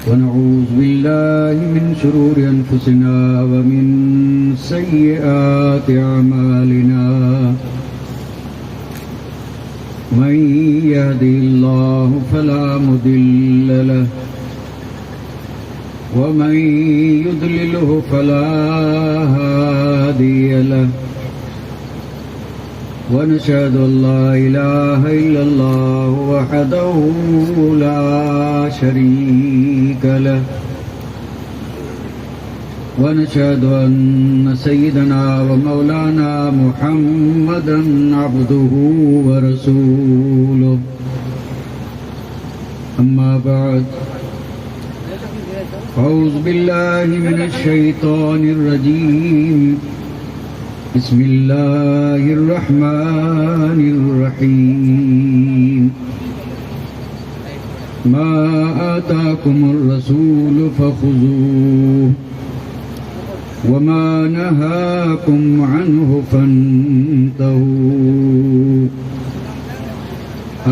ونعوذ بالله من شرور أنفسنا ومن سيئات أعمالنا من يهده الله فلا مضل له ومن يضلله فلا هادي له ونشهد أن لا إله إلا الله وحده لا شريك له ونشهد أن سيدنا ومولانا محمدا عبده ورسوله أما بعد أعوذ بالله من الشيطان الرجيم بسم الله الرحمن الرحيم ما آتاكم الرسول فخذوه وما نهاكم عنه فانتهوا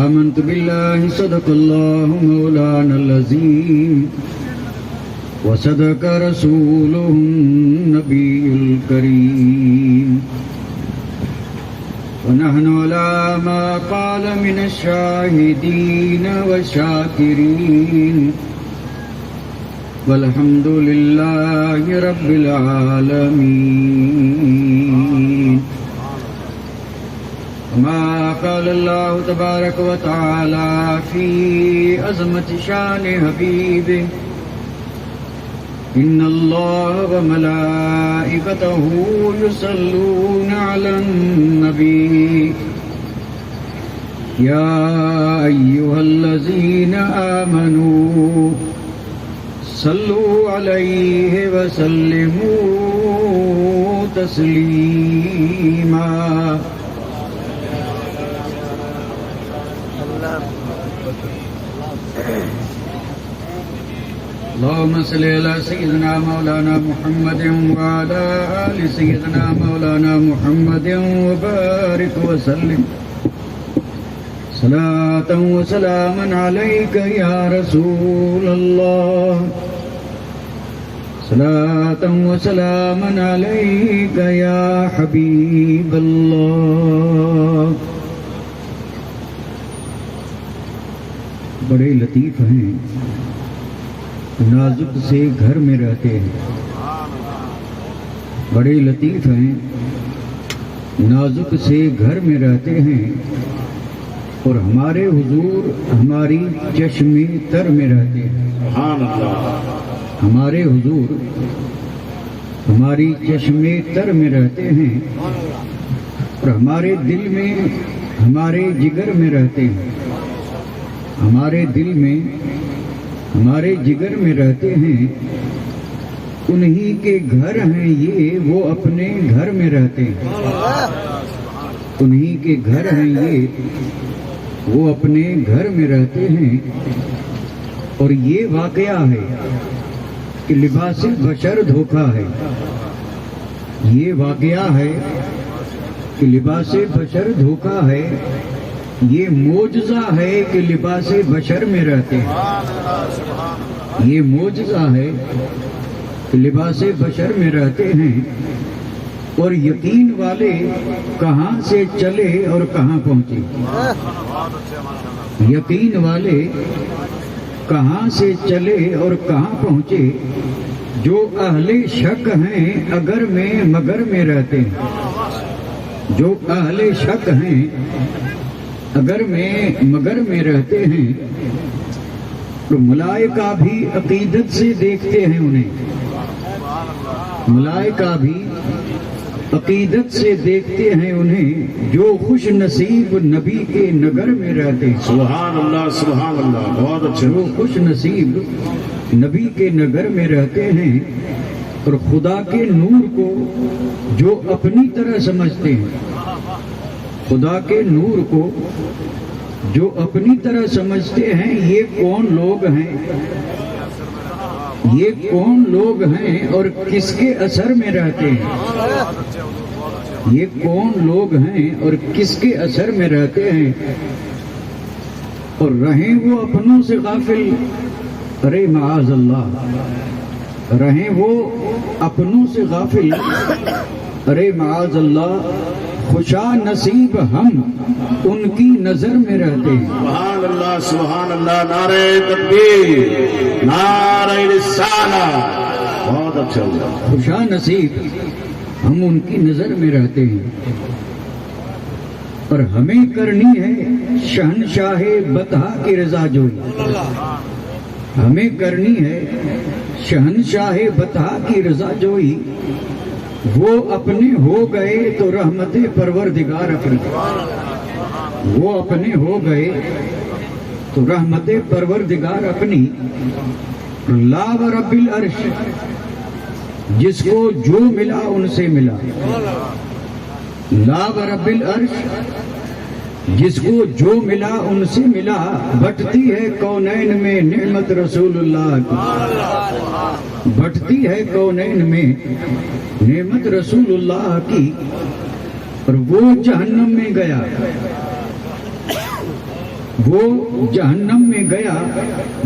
آمنت بالله صدق الله مولانا العظيم وصدق رسوله النبي الكريم ونحن على ما قال من الشاهدين والشاكرين والحمد لله رب العالمين. ما قال الله تبارك وتعالى في عظمة شان حبيبه إن الله وملائكته يصلون على النبي يا أيها الذين آمنوا صلوا عليه وسلموا تسليما. اللهم صل على سيدنا مولانا محمد وعلى آل سيدنا مولانا محمد وبارك وسلم صلاة وسلاما عليك يا رسول الله صلاة وسلاما عليك يا حبيب الله. بڑے لطیف ہیں، نازک سے گھر میں رہتے ہیں. بڑے لطیف ہیں، نازک سے گھر میں رہتے ہیں اور ہمارے حضور ہماری چشم تر میں رہتے ہیں. سبحان اللہ. ہمارے حضور ہماری چشم تر میں رہتے ہیں اور ہمارے دل میں ہمارے جگر میں رہتے ہیں. ہمارے دل میں ہمارے جگر میں رہتے ہیں. انہی کے گھر ہیں یہ، وہ اپنے گھر میں رہتے ہیں. انہی کے گھر ہیں یہ، وہ اپنے گھر میں رہتے ہیں. اور یہ واقعہ ہے کہ لباس بشر دھوکا ہے. یہ واقعہ ہے کہ لباس بشر دھوکا ہے. یہ معجزہ ہے کہ لباس بشر میں رہتے ہیں. یہ معجزہ ہے کہ لباس بشر میں رہتے ہیں. اور یقین والے کہاں سے چلے اور کہاں پہنچے. یقین والے کہاں سے چلے اور کہاں پہنچے. جو اہل شک ہیں اگر میں مگر میں رہتے ہیں. جو اہل شک ہیں اگر میں مگر میں رہتے ہیں تو ملائکہ بھی عقیدت سے دیکھتے ہیں انہیں. ملائکہ بھی عقیدت سے دیکھتے ہیں انہیں جو خوش نصیب نبی کے نگر میں رہتے ہیں. سبحان اللہ سبحان اللہ. بہت اچھا. جو خوش نصیب نبی کے نگر میں رہتے ہیں اور خدا کے نور کو جو اپنی طرح سمجھتے ہیں. خدا کے نور کو جو اپنی طرح سمجھتے ہیں. یہ کون لوگ ہیں؟ یہ کون لوگ ہیں اور کس کے اثر میں رہتے ہیں؟ یہ کون لوگ ہیں اور کس کے اثر میں رہتے ہیں؟ اور رہیں وہ اپنوں سے غافل ارے معاذ اللہ، رہیں وہ اپنوں سے غافل، ارے معاذ اللہ، خوشا نصیب ہم ان کی نظر میں رہتے ہیں۔ سبحان اللہ سبحان اللہ، نعرہ تکبیر، نعرہ رسالہ، بہت اچھا ہوا۔ خوشا نصیب ہم ان کی نظر میں رہتے ہیں، اور ہمیں کرنی ہے شہنشاہ بطحا کی رضا جوئی، ہمیں کرنی ہے شہنشاہ بطحا کی رضا جوئی، وہ اپنے ہو گئے تو رحمت پروردگار اپنی، وہ اپنے ہو گئے تو رحمت پروردگار اپنی، لا و رب العرش، جس کو جو ملا ان سے ملا، لا و رب العرش، جس کو جو ملا ان سے ملا، بٹتی ہے کونین میں نعمت رسول اللہ کی، بٹتی ہے کونین میں نعمت رسول اللہ کی، اور وہ جہنم میں گیا، وہ جہنم میں گیا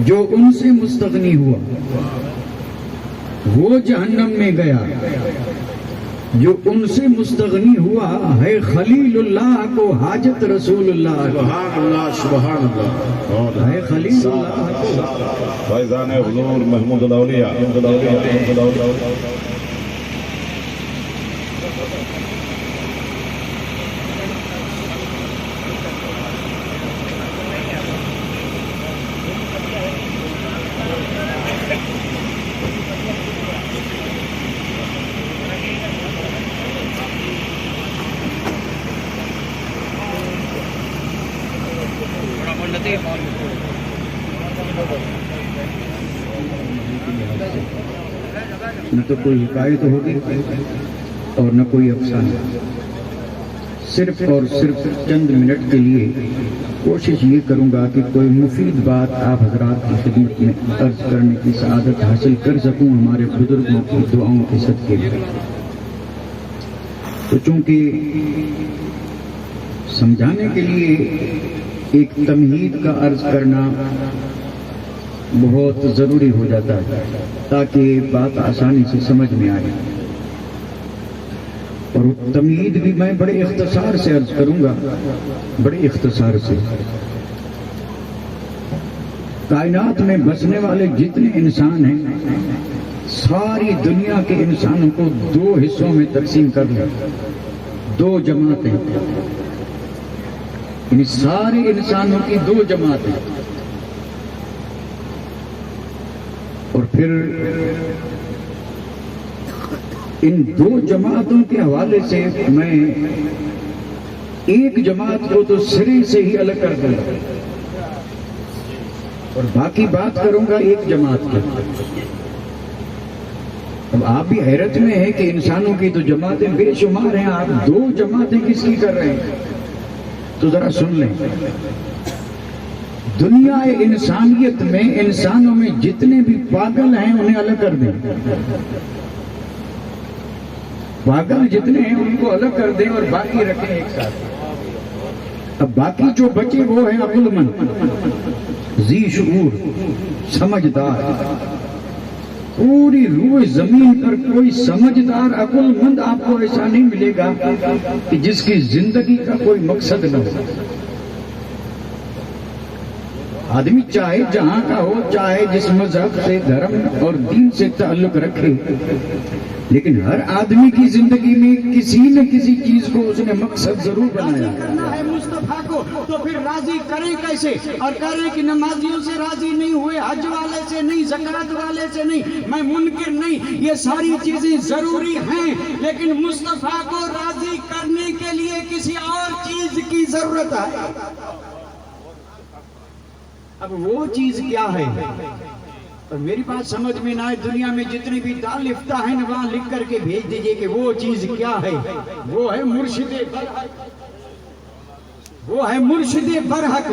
جو ان سے مستغنی ہوا، وہ جہنم میں گیا جو ان سے مستغنی ہوا، ہے خلیل اللہ کو حاجت رسول اللہ، سبحان اللہ سبحان اللہ، ہے خلیل اللہ کو۔ فیضان حضور محمود الاولیاء۔ نہ تو کوئی حکایت ہوگی اور نہ کوئی افسانہ، صرف اور صرف چند منٹ کے لیے کوشش یہ کروں گا کہ کوئی مفید بات آپ حضرات کی خدمت میں عرض کرنے کی سعادت حاصل کر سکوں ہمارے بزرگوں کی دعاؤں کے صدقے میں۔ تو چونکہ سمجھانے کے لیے ایک تمہید کا عرض کرنا بہت ضروری ہو جاتا ہے تاکہ بات آسانی سے سمجھ میں آئے، اور تمہید بھی میں بڑے اختصار سے عرض کروں گا، بڑے اختصار سے۔ کائنات میں بسنے والے جتنے انسان ہیں، ساری دنیا کے انسانوں کو دو حصوں میں تقسیم کر لیں، دو جماعتیں، یعنی سارے انسانوں کی دو جماعتیں، اور پھر ان دو جماعتوں کے حوالے سے میں ایک جماعت کو تو سرے سے ہی الگ کر دوں گا، اور باقی بات کروں گا ایک جماعت کی۔ اب آپ بھی حیرت میں ہیں کہ انسانوں کی تو جماعتیں بے شمار ہیں، آپ دو جماعتیں کس کی کر رہے ہیں؟ تو ذرا سن لیں، دنیا انسانیت میں انسانوں میں جتنے بھی پاگل ہیں انہیں الگ کر دیں، پاگل جتنے ہیں ان کو الگ کر دیں اور باقی رکھیں ایک ساتھ۔ اب باقی جو بچے وہ ہیں عقل مند، ذی شعور، سمجھدار۔ پوری روح زمین پر کوئی سمجھدار عقل مند آپ کو ایسا نہیں ملے گا کہ جس کی زندگی کا کوئی مقصد نہ ہو۔ آدمی چاہے جہاں کا ہو، چاہے جس مذہب سے، دھرم اور دین سے تعلق رکھے، لیکن ہر آدمی کی زندگی میں کسی نہ کسی چیز کو اس نے مقصد ضرور بنایا ہے مصطفیٰ کو، تو پھر راضی کریں کیسے؟ اور کہہ رہے کہ نمازیوں سے راضی نہیں ہوئے، حج والے سے نہیں، زکوٰۃ والے سے نہیں، میں منکر نہیں، یہ ساری چیزیں ضروری ہیں، لیکن مصطفیٰ کو راضی کرنے کے لیے کسی اور چیز کی ضرورت ہے۔ اب وہ چیز کیا ہے؟ اور میری بات سمجھ میں نہ آئے، دنیا میں جتنے بھی دار افتاح ہیں وہاں لکھ کر کے بھیج دیجئے کہ وہ چیز کیا ہے۔ وہ ہے مرشد برحق، وہ ہے مرشد برحق۔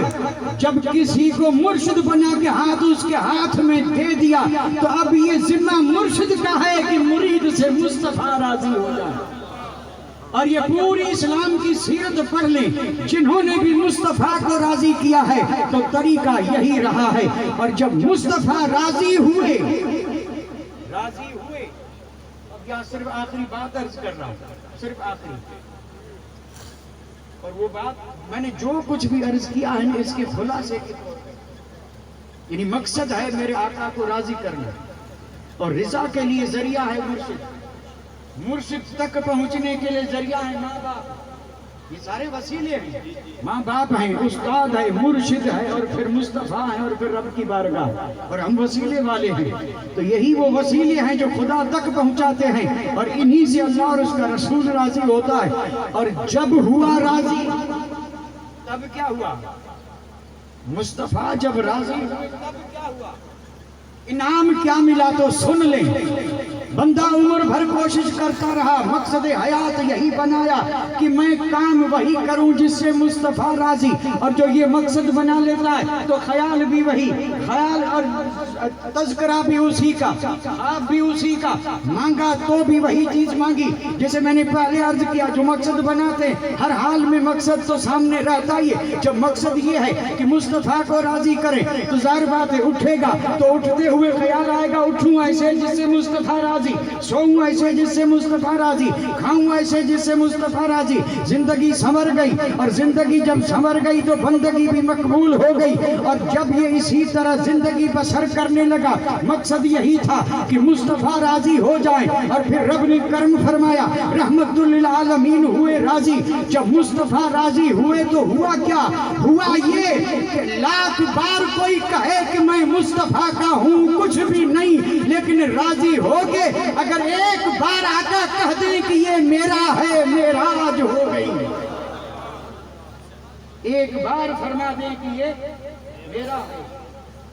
جب کسی کو مرشد بنا کے ہاتھ اس کے ہاتھ میں دے دیا تو اب یہ ذمہ مرشد کا ہے کہ مرید سے مصطفیٰ راضی ہو جائے۔ اور یہ پوری اسلام کی سیرت پڑھ لیں، جنہوں نے بھی مصطفیٰ کو راضی کیا ہے تو طریقہ یہی رہا ہے۔ اور جب مصطفیٰ راضی ہوئے، اب یہاں صرف آخری بات عرض کر رہا ہوں، صرف آخری، اور وہ بات میں نے جو کچھ بھی عرض کیا ہے اس کے خلاصے کے طور پر، یعنی مقصد ہے میرے آقا کو راضی کرنا، اور رضا کے لیے ذریعہ ہے مرشد، مرشد تک پہنچنے کے لیے ذریعہ ہے ماں باپ، یہ سارے وسیلے ہیں، ماں باپ ہیں، استاد ہے، مرشد ہے، اور پھر مصطفیٰ ہے، اور پھر رب کی بارگاہ، اور ہم وسیلے والے ہیں۔ تو یہی وہ وسیلے ہیں جو خدا تک پہنچاتے ہیں، اور انہی سے اللہ اور اس کا رسول راضی ہوتا ہے۔ اور جب ہوا راضی، تب کیا ہوا؟ مصطفیٰ جب راضی ہوئے تب کیا ہوا؟ انعام کیا ملا تو سن لیں۔ بندہ عمر بھر کوشش کرتا رہا، مقصد حیات یہی بنایا کہ میں کام وہی کروں جس سے مصطفیٰ راضی، اور جو یہ مقصد بنا لیتا ہے تو خیال بھی وہی، خیال اور تذکرہ بھی اسی کا، آپ بھی اسی کا، مانگا تو بھی وہی چیز مانگی۔ جیسے میں نے پہلے عرض کیا، جو مقصد بناتے ہیں ہر حال میں مقصد تو سامنے رہتا ہی ہے۔ جب مقصد یہ ہے کہ مصطفیٰ کو راضی کریں تو ظاہر بات ہے اٹھے گا تو اٹھتے ہوئے خیال آئے گا اٹھوں ایسے جس سے مصطفیٰ راضی، سوؤں ایسے جس سے مصطفیٰ راضی، کھاؤں ایسے جس سے مصطفیٰ راضی۔ زندگی سنور گئی، اور زندگی جب سنور گئی تو بندگی بھی مقبول ہو گئی۔ اور جب یہ اسی طرح زندگی بسر کرنے لگا، مقصد یہی تھا کہ مصطفیٰ راضی ہو جائیں، اور پھر رب نے کرم فرمایا، رحمت للعالمین ہوئے راضی۔ جب مصطفیٰ راضی ہوئے تو ہوا کیا؟ ہوا یہ کہ لاکھ بار کوئی کہے کہ میں مصطفیٰ کا ہوں کچھ بھی نہیں، لیکن راضی ہو کے اگر ایک بار آقا کہہ دیں کہ یہ میرا ہے، معراج ہو گئی۔ ایک بار فرما دیں کہ یہ میرا ہے،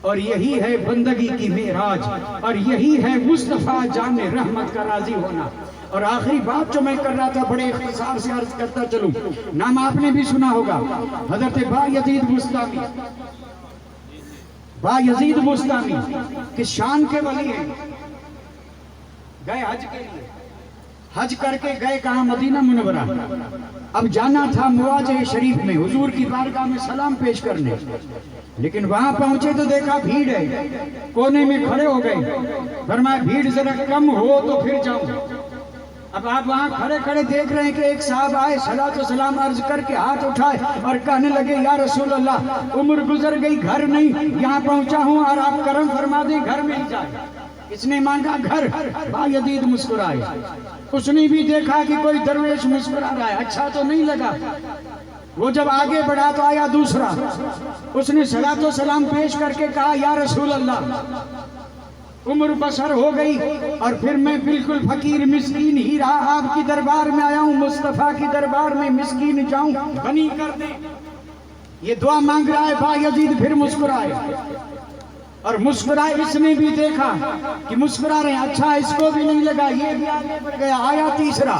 اور یہی ہے بندگی کی معراج، اور یہی ہے مصطفیٰ جان رحمت کا راضی ہونا۔ اور آخری بات جو میں کر رہا تھا بڑے اختصار سے عرض کرتا چلوں، نام آپ نے بھی سنا ہوگا، حضرت بایزید بستامی، بایزید بستامی کس شان کے ولی ہیں، گئے حج کے لیے، حج کر کے گئے کہاں؟ مدینہ منورہ۔ اب جانا تھا مواجہ شریف میں حضور کی بارگاہ میں سلام پیش کرنے، لیکن وہاں پہنچے تو دیکھا بھیڑ ہے، کونے میں کھڑے ہو گئے، فرمایا بھیڑ ذرا کم ہو تو پھر جاؤں۔ اب آپ وہاں کھڑے کھڑے دیکھ رہے ہیں کہ ایک صاحب آئے، صلاۃ و سلام عرض کر کے ہاتھ اٹھائے اور کہنے لگے، یا رسول اللہ عمر گزر گئی، گھر نہیں، یہاں پہنچا ہوں اور آپ کرم فرما دیں گھر مل جائے۔ اس نے مانگا گھر، بایزید مسکرائے۔ اس نے بھی دیکھا کہ کوئی درویش مسکرا رہا ہے، اچھا تو نہیں لگا۔ وہ جب آگے بڑھا تو آیا دوسرا، اس نے صلاۃ و سلام پیش کر کے کہا، یا رسول اللہ عمر بسر ہو گئی اور پھر میں بالکل فقیر مسکین ہی رہا، آپ کی دربار میں آیا ہوں، مصطفیٰ کی دربار میں مسکین جاؤں، غنی کر دیں۔ یہ دعا مانگ رہا ہے بایزید، پھر مسکرائے، اور مسکرائے۔ اس نے بھی دیکھا کہ مسکرا رہے ہیں، اچھا اس کو بھی نہیں لگا، یہ بھی آگے بڑھ گیا۔ آیا تیسرا،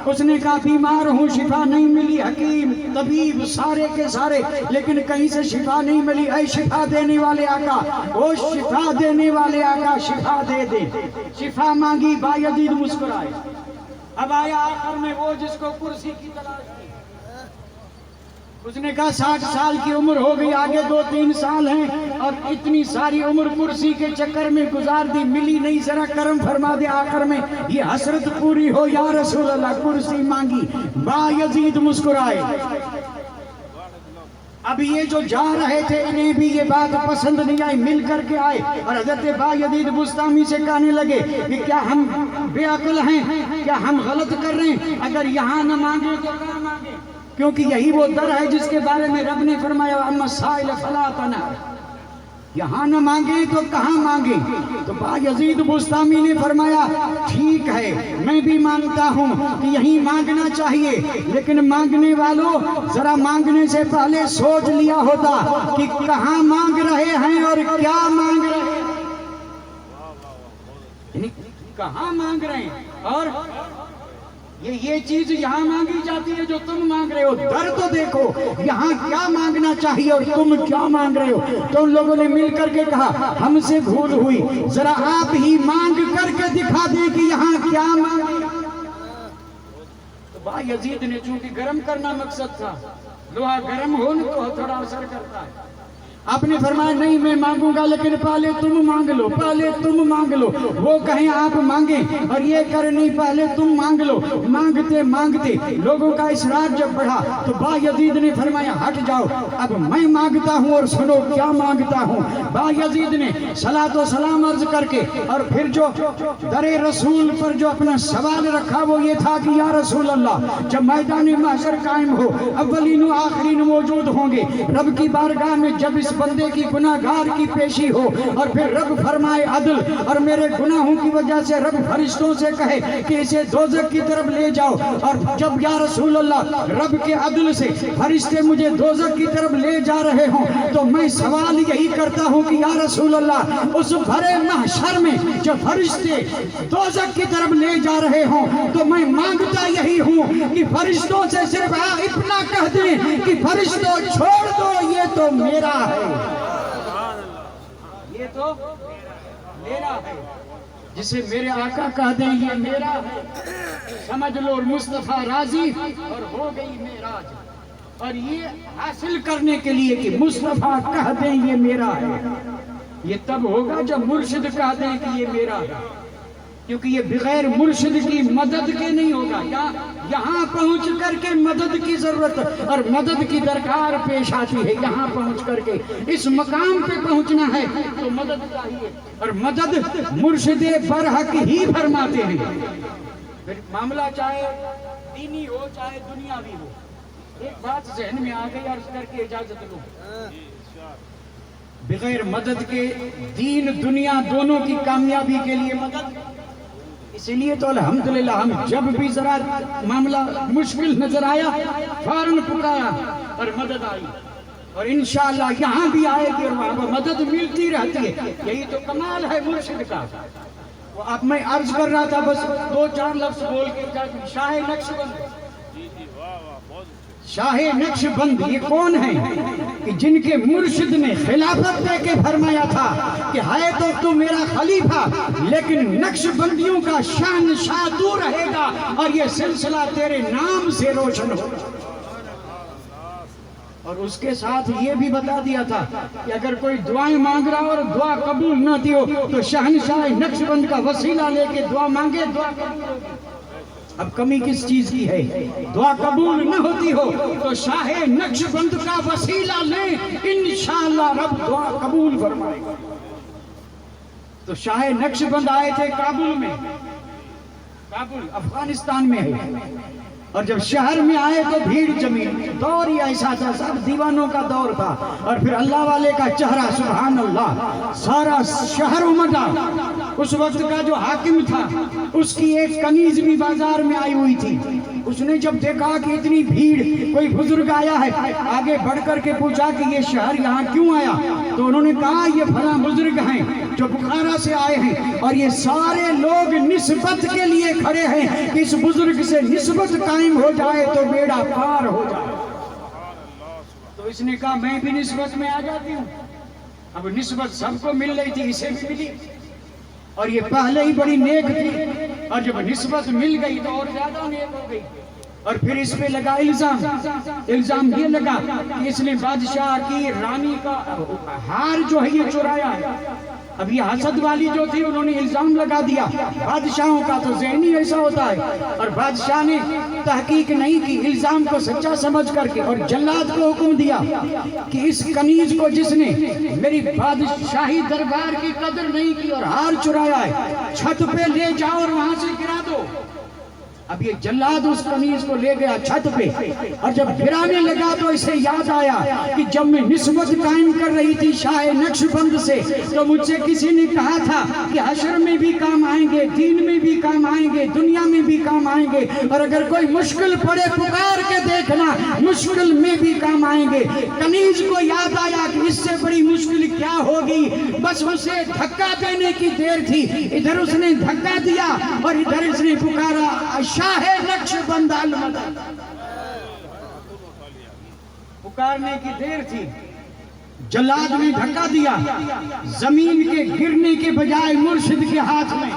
اس نے کہا بیمار ہوں، شفا نہیں ملی، حکیم طبیب سارے کے سارے، لیکن کہیں سے شفا نہیں ملی۔ اے شفا دینے والے آقا، او شفا دینے والے آقا شفا دے دے۔ شفا مانگی، بایزید مسکرائے۔ اب آیا آخر میں وہ جس کو کرسی کی تلاش تھی، اس نے کہا 60 سال کی عمر ہو گئی، آگے 2-3 سال ہیں، اور اتنی ساری عمر کرسی کے چکر میں گزار دی، ملی نہیں، ذرا کرم فرما دے آخر میں یہ حسرت پوری ہو۔ یا رسول اللہ کرسی مانگی، بایزید مسکرائے۔ اب یہ جو جا رہے تھے انہیں بھی یہ بات پسند نہیں آئی، مل کر کے آئے اور حضرت بایزید بستامی سے کہنے لگے کہ کیا ہم بے عقل ہیں، کیا ہم غلط کر رہے ہیں؟ اگر یہاں نہ مانگے تو کہاں مانگے؟ کیونکہ یہی وہ در ہے جس کے بارے میں رب نے فرمایا اما السائل فلا تنہر، یہاں نہ مانگیں تو کہاں مانگیں؟ تو بایزید بستامی نے فرمایا ٹھیک ہے، میں بھی مانتا ہوں کہ یہیں مانگنا چاہیے، لیکن مانگنے والوں ذرا مانگنے سے پہلے سوچ لیا ہوتا کہ کہاں مانگ رہے ہیں اور کیا مانگ رہے ہیں، یعنی کہاں مانگ رہے ہیں، اور یہ چیز یہاں مانگی جاتی ہے جو تم مانگ رہے ہو، در تو دیکھو یہاں کیا مانگنا چاہیے اور تم کیا مانگ رہے ہو۔ تو ان لوگوں نے مل کر کے کہا ہم سے بھول ہوئی، ذرا آپ ہی مانگ کر کے دکھا دیں کہ یہاں کیا مانگے۔ تو با یزید نے چونکہ گرم کرنا مقصد تھا، لوہا گرم ہو نا تو تھوڑا اثر کرتا ہے، آپ نے فرمایا نہیں میں مانگوں گا لیکن پہلے تم مانگ لو، پہلے تم مانگ لو۔ وہ کہیں آپ مانگیں اور یہ کرے نہیں پہلے تم مانگ لو۔ مانگتے مانگتے لوگوں کا اصرار جب بڑھا تو با یزید نے فرمایا ہٹ جاؤ، اب میں مانگتا ہوں اور سنو کیا مانگتا ہوں۔ با یزید نے صلاۃ و سلام عرض کر کے اور پھر جو در رسول پر جو اپنا سوال رکھا وہ یہ تھا کہ یا رسول اللہ جب میدان محشر قائم ہو، اولین و آخرین موجود ہوں گے، رب کی بارگاہ میں جب اس بندے کی گناہگار کی پیشی ہو اور پھر رب فرمائے عدل اور میرے گناہوں کی وجہ سے رب فرشتوں سے کہے کہ اسے دوزخ کی طرف لے جاؤ، اور جب یا رسول اللہ رب کے عدل سے فرشتے مجھے دوزخ کی طرف لے جا رہے ہوں تو میں سوال یہی کرتا ہوں کہ یا رسول اللہ اس بھرے محشر میں جب فرشتے دوزخ کی طرف لے جا رہے ہوں تو میں مانگتا یہی ہوں کہ فرشتوں سے صرف اتنا کہہ دیں کہ فرشتوں چھوڑ دو یہ تو میرا ہے، یہ تو میرا ہے، جسے میرے آقا کہہ دیں یہ میرا ہے، سمجھ لو مصطفیٰ راضی اور ہو گئی معراج۔ اور یہ حاصل کرنے کے لیے کہ مصطفیٰ کہہ دیں یہ میرا ہے، یہ تب ہوگا جب مرشد کہہ دیں کہ یہ میرا ہے، کیونکہ یہ بغیر مرشد کی مدد کے نہیں ہوگا۔ یہاں پہنچ کر کے مدد کی ضرورت اور مدد کی درکار پیش آتی ہے، یہاں پہنچ کر کے اس مقام پہ پہنچنا ہے تو مدد چاہیے، اور مدد مرشد برحق ہی فرماتے ہیں۔ پھر معاملہ چاہے دینی ہو چاہے دنیاوی ہو، ایک بات ذہن میں آ گئی عرض کر کے اجازت لوں، بغیر مدد کے دین دنیا دونوں کی کامیابی کے لیے مدد، اسی لیے تو الحمدللہ ہم جب بھی ذرا معاملہ مشکل نظر آیا فوراً پکارا اور مدد آئی، اور انشاءاللہ یہاں بھی آئے گی اور وہاں مدد ملتی رہتی ہے، یہی تو کمال ہے مرشد کا۔ اب میں عرض کر رہا تھا بس دو چار لفظ بول کے، شاہ نقشبند، شاہ نقشبند یہ کون ہیں کہ جن کے مرشد نے خلافت دے کے فرمایا تھا کہ ہے تو میرا خلیفہ لیکن نقشبندیوں کا شہنشاہ تو رہے گا اور یہ سلسلہ تیرے نام سے روشن ہوگا۔ اور اس کے ساتھ یہ بھی بتا دیا تھا کہ اگر کوئی دعائیں مانگ رہا اور دعا قبول نہ دی ہو تو شہنشاہ نقشبند کا وسیلہ لے کے دعا مانگے، دعا قبول ہوگی۔ اب کمی کس چیز کی ہے؟ دعا قبول نہ ہوتی ہو تو شاہ نقشبند کا وسیلہ لیں، انشاءاللہ رب دعا قبول فرمائے گا۔ تو شاہ نقشبند آئے تھے کابل میں، کابل افغانستان میں ہے، اور جب شہر میں آئے تو بھیڑ جمی، دور ہی ایسا تھا، سب دیوانوں کا دور تھا، اور پھر اللہ والے کا چہرہ سبحان اللہ سارا شہر امڈا۔ اس وقت کا جو حاکم تھا اس کی ایک کنیز بھی بازار میں آئی ہوئی تھی، اس نے جب دیکھا کہ اتنی بھیڑ، کوئی بزرگ آیا ہے، آگے بڑھ کر کے پوچھا کہ یہ شہر یہاں کیوں آیا؟ تو انہوں نے کہا یہ فلاں بزرگ ہیں جو بخارا سے آئے ہیں اور یہ سارے لوگ نسبت کے لیے کھڑے ہیں کہ اس بزرگ سے نسبت قائم ہو جائے تو بیڑا پار ہو جائے۔ تو اس نے کہا میں بھی نسبت میں آ جاتی ہوں۔ اب نسبت سب کو مل رہی تھی، اسے بھی ملی، اور یہ پہلے ہی بڑی نیک تھی، اور جب نسبت مل گئی تو اور زیادہ نیک ہو گئی۔ اور پھر اس پہ لگا الزام یہ لگا کہ اس نے بادشاہ کی رانی کا ہار جو ہے یہ چرایا ہے۔ اب یہ حسد والی جو تھی انہوں نے الزام لگا دیا، بادشاہوں کا تو ذہنی ایسا ہوتا ہے، اور بادشاہ نے تحقیق نہیں کی، الزام کو سچا سمجھ کر کے، اور جلاد کو حکم دیا کہ اس کنیز کو جس نے میری بادشاہی دربار کی قدر نہیں کی اور ہار چرایا ہے چھت پہ لے جاؤ اور وہاں سے گرا دو۔ اب یہ جلاد اس کنیز کو لے گیا چھت پہ، اور جب گرانے لگا تو اسے یاد آیا کہ جب میں نسبت قائم کر رہی تھی شاہ نقشبند سے تو مجھ سے کسی نے کہا تھا کہ حشر میں بھی کام آئیں گے، دین میں بھی کام آئیں گے، دنیا میں بھی کام آئیں گے، اور اگر کوئی مشکل پڑے پکار کے دیکھنا، مشکل میں بھی کام آئیں گے۔ کنیز کو یاد آیا کہ اس سے بڑی مشکل کیا ہوگی، بس اسے دھکا دینے کی دیر تھی، ادھر اس نے دھکا دیا اور ادھر اس نے پکارا شاہ نقشبند المدد۔ پکارنے کی دیر تھی، جلاد نے دھکا دیا، زمین کے گرنے کے بجائے مرشد کے ہاتھ میں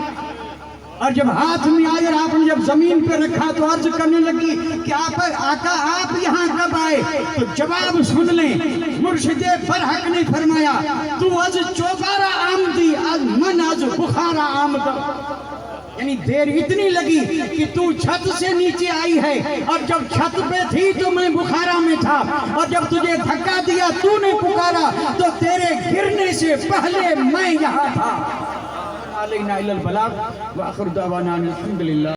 اور جب ہاتھ میں آئے اور آپ نے جب زمین پہ رکھا تو عرض کرنے لگی کہ آقا آپ یہاں کب آئے؟ تو جواب سن لیں، مرشد برحق نے فرمایا تو از چوبارہ آمدی از من از بخارا آمد، یعنی دیر اتنی لگی کہ تو چھت سے نیچے آئی ہے، اور جب چھت پہ تھی تو میں بخارا میں تھا، اور جب تجھے دھکا دیا تو نے پکارا تو تیرے گرنے سے پہلے میں یہاں تھا۔ علینا الا البلاغ وآخر دعوانا الحمدللہ۔